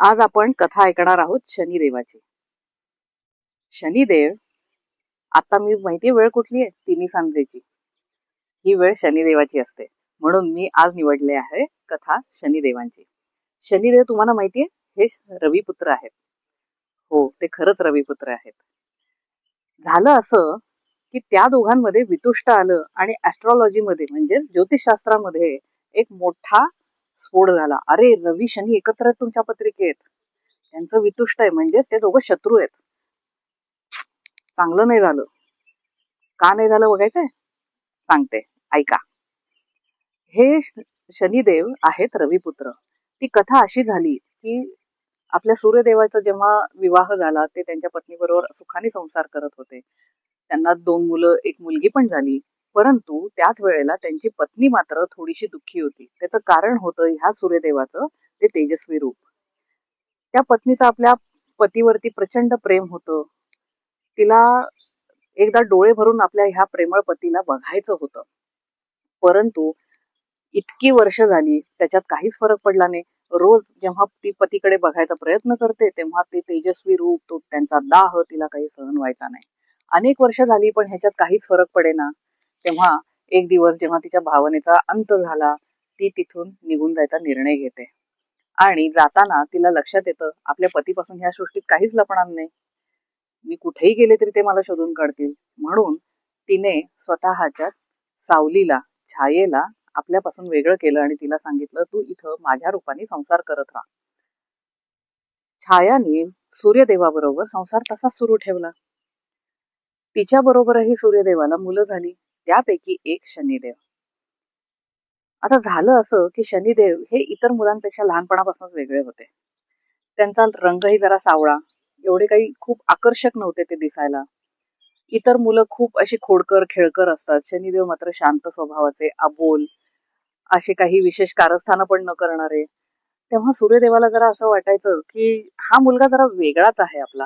आज आपण कथा ऐकणार आहोत शनिदेवाची. शनिदेव, आता मी माहितीये वेळ कुठली आहे? 3 सांजेची. ही वेळ शनिदेवाची असते. म्हणून मी आज निवडले आहे कथा शनिदेवांची. शनिदेव तुम्हाला माहितीये, हे रविपुत्र आहेत. हो, ते खरंच रविपुत्र आहेत. झालं असं की त्या दोघांमध्ये वितुष्ट आलं आणि ऍस्ट्रॉलॉजी मध्ये म्हणजेच ज्योतिषशास्त्रामध्ये एक मोठा स्फोट झाला. अरे, रवी शनी एकत्र आहेत तुमच्या पत्रिकेत. त्यांचं वितुष्ट आहे, म्हणजेच ते दोघं शत्रू आहेत. चांगलं नाही झालं. का नाही झालं बघायचंय? सांगते, ऐका. हे शनिदेव आहेत रविपुत्र. ती कथा अशी झाली की आपल्या सूर्यदेवाचा जेव्हा विवाह झाला, ते त्यांच्या पत्नीबरोबर सुखाने संसार करत होते. त्यांना 2 मुलं, 1 मुलगी पण झाली. परंतु त्याच वेळेला त्यांची पत्नी मात्र थोडीशी दुःखी होती. त्याचं कारण होतं ह्या सूर्यदेवाचं ते तेजस्वी रूप. त्या पत्नीचं आपल्या पतीवरती प्रचंड प्रेम होतं. तिला एकदा डोळे भरून आपल्या ह्या प्रेमळ पतीला बघायचं होतं. परंतु इतकी वर्ष झाली, त्याच्यात काहीच फरक पडला नाही. रोज जेव्हा ती पतीकडे बघायचा प्रयत्न करते, तेव्हा ते तेजस्वी रूप, तो त्यांचा दाह तिला काही सहन व्हायचा नाही. अनेक वर्ष झाली, पण ह्याच्यात काहीच फरक पडेना. तेव्हा एक दिवस जेव्हा तिच्या भावनेचा अंत झाला, ती तिथून निघून जायचा निर्णय घेते. आणि जाताना तिला लक्षात येतं, आपल्या पतीपासून ह्या सृष्टीत काहीच लपणार नाही. मी कुठेही गेले तरी ते मला शोधून काढतील. म्हणून तिने स्वतःच्या सावलीला, छायेला आपल्यापासून वेगळं केलं आणि तिला सांगितलं, तू इथं माझ्या रूपाने संसार करत राहा. छायाने सूर्यदेवाबरोबर संसार तसाच सुरू ठेवला. तिच्या बरोबरही सूर्यदेवाला मुलं झाली, त्यापैकी एक शनिदेव. आता झालं असं की शनिदेव हे इतर मुलांपेक्षा लहानपणापासूनच वेगळे होते. त्यांचा रंगही जरा सावळा, एवढे काही खूप आकर्षक नव्हते ते दिसायला. इतर मुलं खूप अशी खोडकर, खेळकर असतात. शनिदेव मात्र शांत स्वभावाचे, अबोल, असे काही विशेष कारस्थानं पण न करणारे. तेव्हा सूर्यदेवाला जरा असं वाटायचं की हा मुलगा जरा वेगळाच आहे आपला.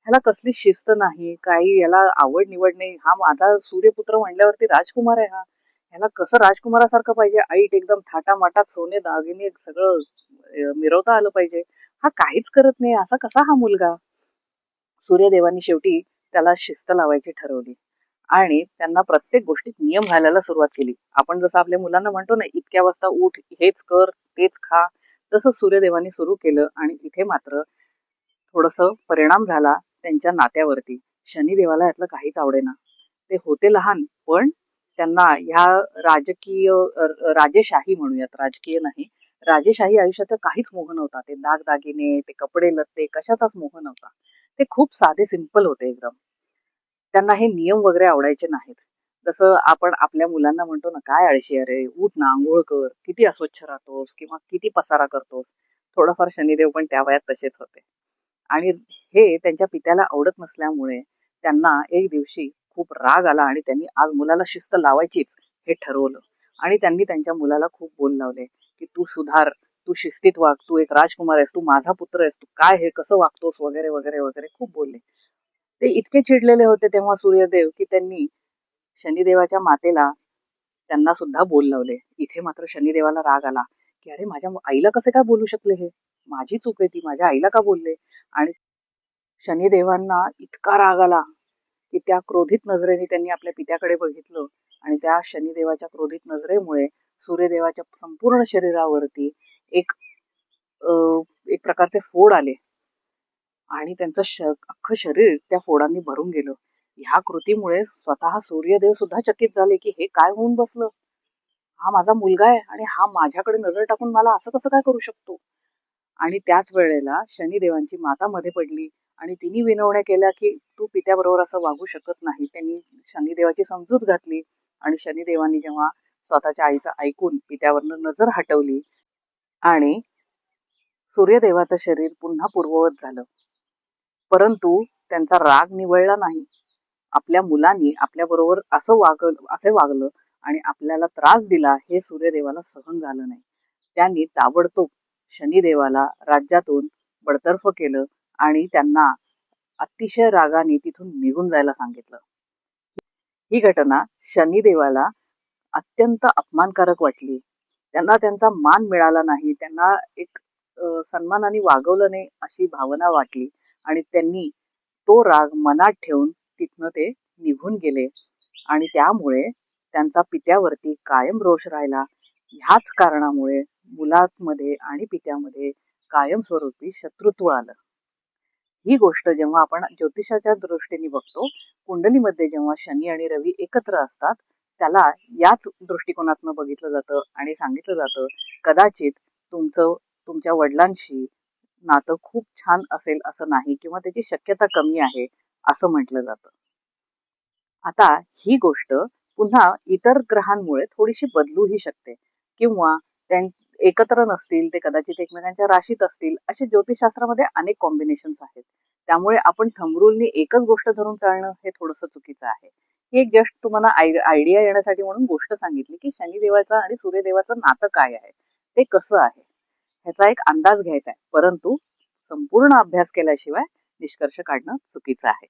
ह्याला कसली शिस्त नाही, काही याला आवड निवड नाही. हा माझा सूर्यपुत्र म्हणल्यावरती राजकुमार आहे हा. ह्याला कसं राजकुमारासारखं पाहिजे, ऐट एकदम थाटामाटात सोने दागिने सगळं मिरवता आलं पाहिजे. हा काहीच करत नाही, असा कसा हा मुलगा? सूर्यदेवांनी शेवटी त्याला शिस्त लावायची ठरवली आणि त्यांना प्रत्येक गोष्टीत नियम घालायला सुरुवात केली. आपण जसं आपल्या मुलांना म्हणतो ना, इतक्या वाजता उठ, हेच कर, तेच खा, तसं सूर्यदेवांनी सुरू केलं. आणि इथे मात्र थोडस परिणाम झाला त्यांच्या नात्यावरती. शनिदेवाला यातलं काहीच आवडेना. ते होते लहान, पण त्यांना ह्या राजकीय राजेशाही म्हणूयात, राजकीय नाही, राजेशाही आयुष्यात काहीच मोह नव्हता. ते दागदागिने, ते कपडे लत्ते, कशाचाच मोह नव्हता. ते खूप साधे, सिंपल होते एकदम. त्यांना हे नियम वगैरे आवडायचे नाहीत. जसं आपण आपल्या मुलांना म्हणतो ना, काय आळशी अरे, उठ ना, आंघोळ कर, किती अस्वच्छ राहतोस किंवा किती पसारा करतोस. थोडंफार शनिदेव पण त्या वयात तसेच होते. आणि हे त्यांच्या पित्याला आवडत नसल्यामुळे त्यांना एक दिवशी खूप राग आला आणि त्यांनी आज मुलाला शिस्त लावायचीच हे ठरवलं. आणि त्यांनी त्यांच्या मुलाला खूप बोल लावले की तू सुधार, तू शिस्तीत वाग, तू एक राजकुमार आहेस, तू माझा पुत्र आहेस, तू काय हे कसं वागतोस, वगैरे वगैरे वगैरे खूप बोलले. ते इतके चिडलेले होते तेव्हा सूर्यदेव की त्यांनी शनिदेवाच्या मातेला त्यांना सुद्धा बोल लावले. इथे मात्र शनिदेवाला राग आला की अरे, माझ्या आईला कसे काय बोलू शकले हे? माझी चूक आहे ती, माझ्या आईला का बोलले? आणि शनिदेवांना इतका राग आला की त्या क्रोधित नजरेने त्यांनी आपल्या पित्याकडे बघितलं. आणि त्या शनिदेवाच्या क्रोधित नजरेमुळे सूर्यदेवाच्या संपूर्ण शरीरावरती एक एक प्रकारचे फोड आले आणि त्यांचं अख्खं शरीर त्या फोडांनी भरून गेलं. ह्या कृतीमुळे स्वतः सूर्यदेव सुद्धा चकित झाले की हे काय होऊन बसलं. हा माझा मुलगा आहे आणि हा माझ्याकडे नजर टाकून मला असं कसं काय करू शकतो? आणि त्याच वेळेला शनिदेवांची माता मध्ये पडली आणि तिने विनवण्या केल्या की तू पित्याबरोबर असं वागू शकत नाही. त्यांनी शनिदेवाची समजूत घातली आणि शनिदेवांनी जेव्हा स्वतःच्या आईचं ऐकून पित्यावरनं नजर हटवली आणि सूर्यदेवाचं शरीर पुन्हा पूर्ववत झालं. परंतु त्यांचा राग निवळला नाही. आपल्या मुलांनी आपल्या बरोबर असे वागलं आणि आपल्याला त्रास दिला, हे सूर्यदेवाला सहन झालं नाही. त्यांनी ताबडतोब शनिदेवाला राज्यातून बडतर्फ केलं आणि त्यांना अतिशय रागाने तिथून निघून जायला सांगितलं. ही घटना शनिदेवाला अत्यंत अपमानकारक वाटली. त्यांना त्यांचा मान मिळाला नाही. त्यांना एक सन्मानाने वागवलं नाही अशी भावना वाटली आणि त्यांनी तो राग मनात ठेवून तिथनं ते निघून गेले आणि त्यामुळे त्यांचा पित्यावरती कायम रोष राहिला. ह्याच कारणामुळे मुलांमध्ये आणि पित्यामध्ये कायमस्वरूपी शत्रुत्व आलं. ही गोष्ट जेव्हा आपण ज्योतिषाच्या दृष्टीने बघतो, कुंडलीमध्ये जेव्हा शनी आणि रवी एकत्र असतात, त्याला याच दृष्टिकोनातनं बघितलं जातं आणि सांगितलं जातं, कदाचित तुमच्या वडिलांशी नातं खूप छान असेल असं नाही किंवा त्याची शक्यता कमी आहे असं म्हटलं जातं. आता ही गोष्ट पुन्हा इतर ग्रहांमुळे थोडीशी बदलूही शकते किंवा एकत्र नसतील, ते कदाचित एकमेकांच्या राशीत असतील, असे ज्योतिषशास्त्रामध्ये अनेक कॉम्बिनेशन्स आहेत. त्यामुळे आपण थंब रूलनी एकच गोष्ट धरून चालणं हे थोडंसं चुकीचं आहे. ही एक जस्ट तुम्हाला आयडिया येण्यासाठी म्हणून गोष्ट सांगितली की शनिदेवाचं आणि सूर्यदेवाचं नातं काय आहे, ते कसं आहे, ह्याचा एक अंदाज घ्यायचा आहे. परंतु संपूर्ण अभ्यास केल्याशिवाय निष्कर्ष काढणं चुकीचं आहे.